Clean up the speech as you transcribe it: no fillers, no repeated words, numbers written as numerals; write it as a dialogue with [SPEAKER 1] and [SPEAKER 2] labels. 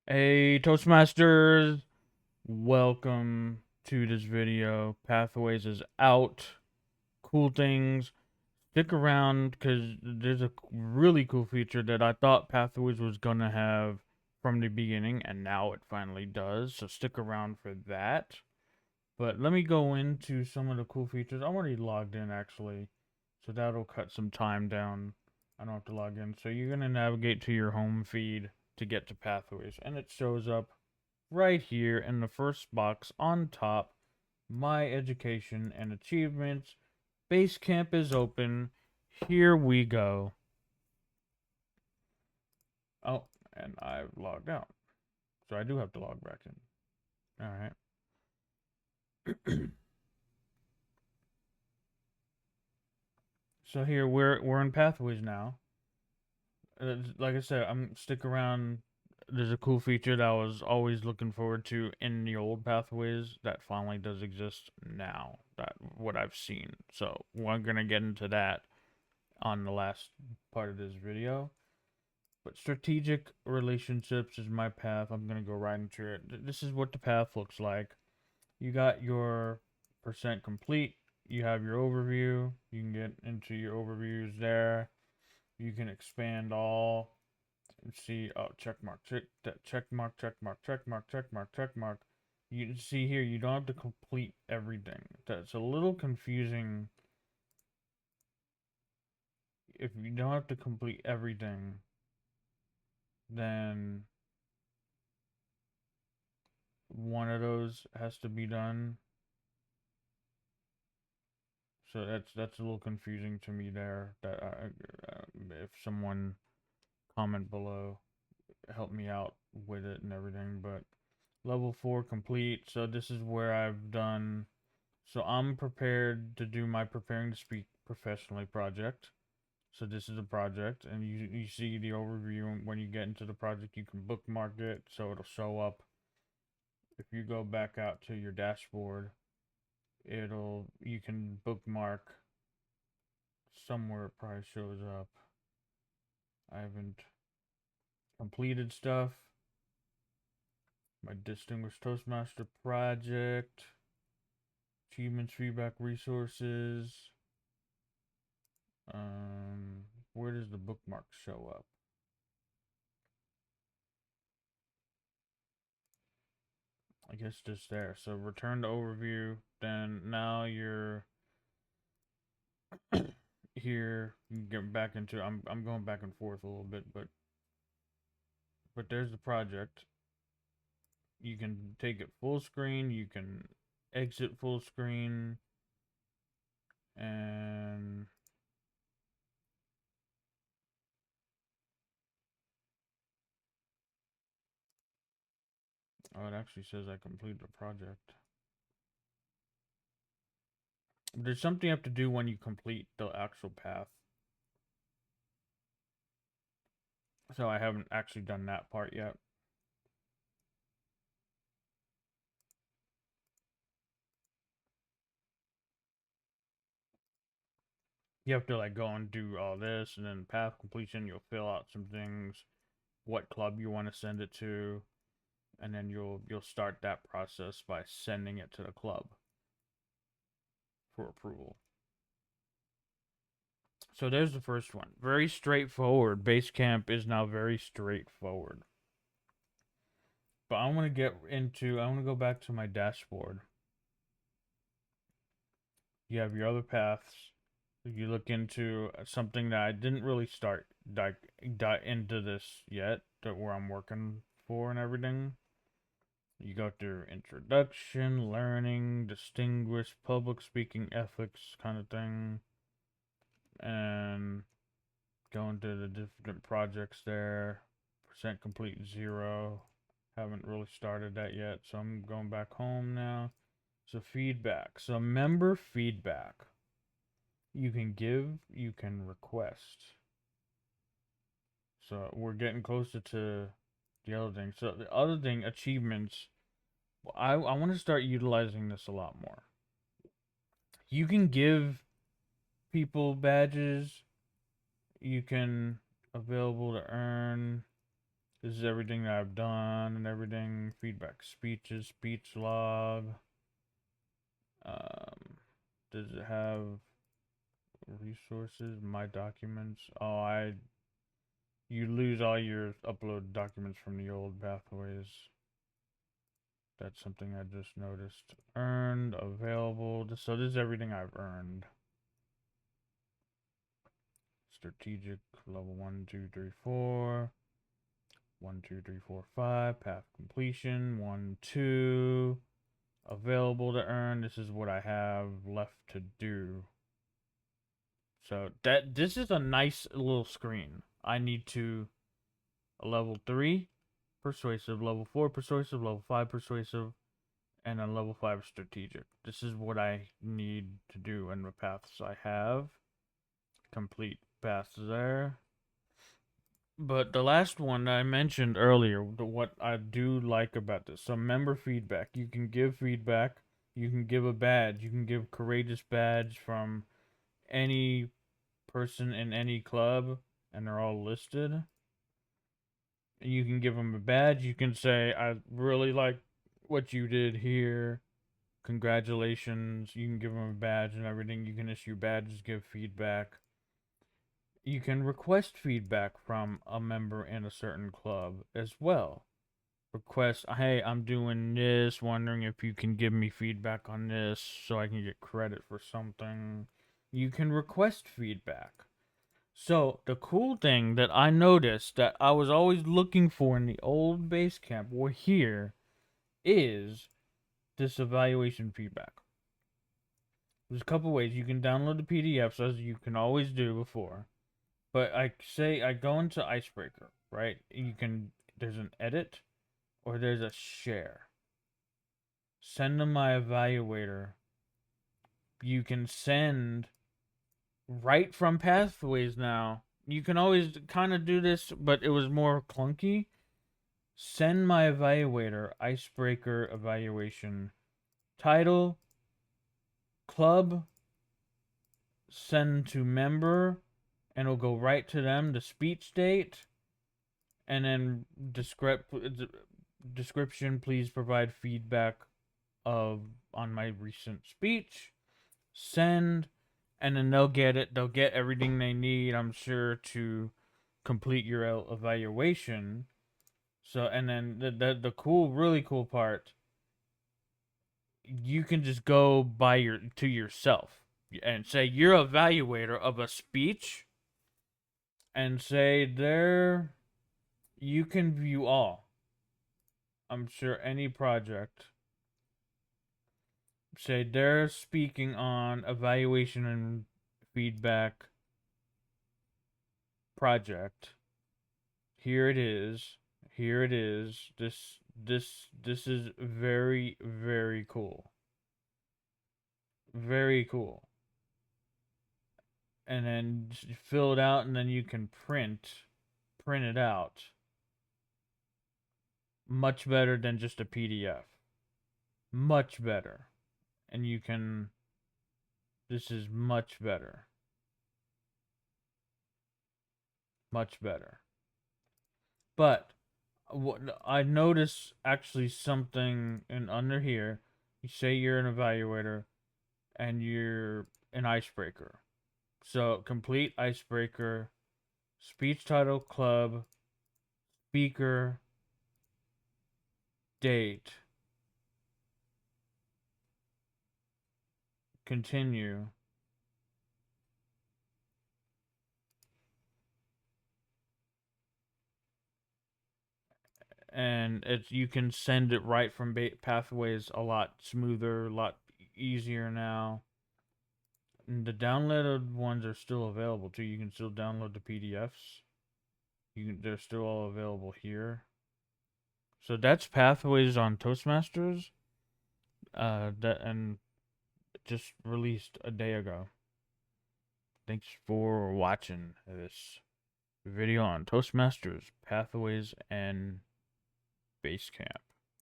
[SPEAKER 1] Hey, Toastmasters! Welcome to this video. Pathways is out. Cool things. Stick around because there's a really cool feature that I thought Pathways was gonna have from the beginning, and now it finally does. So stick around for that. But let me go into some of the cool features. I'm already logged in actually, so that'll cut some time down. I don't have to log in. So you're gonna navigate to your home feed to get to Pathways, and it shows up right here in the first box on top. My education and achievements. Basecamp is open. Here we go. Oh, and I've logged out. So I do have to log back in. Alright. So here we're in Pathways now. Like I said, I'm stick around. There's a cool feature that I was always looking forward to in the old Pathways that finally does exist now. That what I've seen. So we're gonna get into that on the last part of this video. But strategic relationships is my path. I'm gonna go right into it. This is what the path looks like. You got your percent complete. You have your overview. You can get into your overviews there. You can expand all and see. Oh, check mark, check mark, check mark, check mark, check mark, check mark. You see here, you don't have to complete everything. That's a little confusing. If you don't have to complete everything, then one of those has to be done. So that's a little confusing to me there. That if someone comment below, help me out with it and everything. But level 4 complete. So this is where I've done. So I'm prepared to do my preparing to speak professionally project. So this is a project, and you see the overview. When you get into the project, you can bookmark it, so it'll show up. If you go back out to your dashboard, you can bookmark somewhere. It probably shows up. I haven't completed stuff. My distinguished Toastmaster project, achievements, feedback, resources. Where does the bookmark show up? I guess just there. So return to overview. Then now you're here. You can get back into. I'm going back and forth a little bit, but there's the project. You can take it full screen. You can exit full screen, and oh, it actually says I completed the project. There's something you have to do when you complete the actual path. So I haven't actually done that part yet. You have to like go and do all this, and then path completion. You'll fill out some things, what club you want to send it to, and then you'll start that process by sending it to the club for approval. So there's the first one. Very straightforward. Basecamp is now very straightforward. But I want to get into. I want to go back to my dashboard. You have your other paths. You look into something that I didn't really start dive into this yet, that where I'm working for and everything. You go through introduction, learning, distinguished, public speaking, ethics kind of thing, and go into the different projects there. Percent complete 0. Haven't really started that yet, so I'm going back home now. So feedback. So member feedback. You can give, you can request. So we're getting closer to the other thing. So the other thing, achievements. I want to start utilizing this a lot more. You can give people badges. You can available to earn. This is everything that I've done and everything. Feedback, speeches, speech log. Does it have resources? My documents. Oh, you lose all your upload documents from the old pathways. That's something I just noticed. Earned, available. So this is everything I've earned. Strategic, level 1, 2, 3, 4. 1, 2, 3, 4, 5. Path completion. 1, 2. Available to earn. This is what I have left to do. So this is a nice little screen. I need to level 3 persuasive, level 4 persuasive, level 5 persuasive, and then level 5 strategic. This is what I need to do in the paths I have. Complete paths there. But the last one I mentioned earlier, what I do like about this, some member feedback. You can give feedback. You can give a badge. You can give courageous badge from any person in any club, and they're all listed. You can give them a badge. You can say, I really like what you did here. Congratulations. You can give them a badge and everything. You can issue badges, give feedback. You can request feedback from a member in a certain club as well. Request, hey, I'm doing this, wondering if you can give me feedback on this so I can get credit for something. You can request feedback. So, the cool thing that I noticed that I was always looking for in the old base camp or here is this evaluation feedback. There's a couple ways. You can download the PDFs as you can always do before. But I go into Icebreaker, right? There's an edit or there's a share. Send to my evaluator. You can send right from Pathways now. You can always kind of do this, but it was more clunky. Send my evaluator, Icebreaker evaluation. Title, club, send to member, and it'll go right to them. The speech date, and then description, please provide feedback on my recent speech. Send, and then they'll get it. They'll get everything they need, I'm sure, to complete your evaluation. So, and then the cool, really cool part, you can just go to yourself and say you're evaluator of a speech, and say there you can view all. I'm sure any project. Say they're speaking on evaluation and feedback project. Here it is. Here it is. This is very, very cool. Very cool. And then fill it out, and then you can print it out. Much better than just a PDF. Much better. And you can, this is much better. Much better. But what I notice actually something in under here. You say you're an evaluator and you're an icebreaker. So complete icebreaker, speech title, club, speaker, date, continue. And you can send it right from Pathways a lot smoother, a lot easier now. And the downloaded ones are still available too. You can still download the PDFs. They're still all available here. So that's Pathways on Toastmasters. And just released a day ago. Thanks for watching this video on Toastmasters Pathways and Basecamp.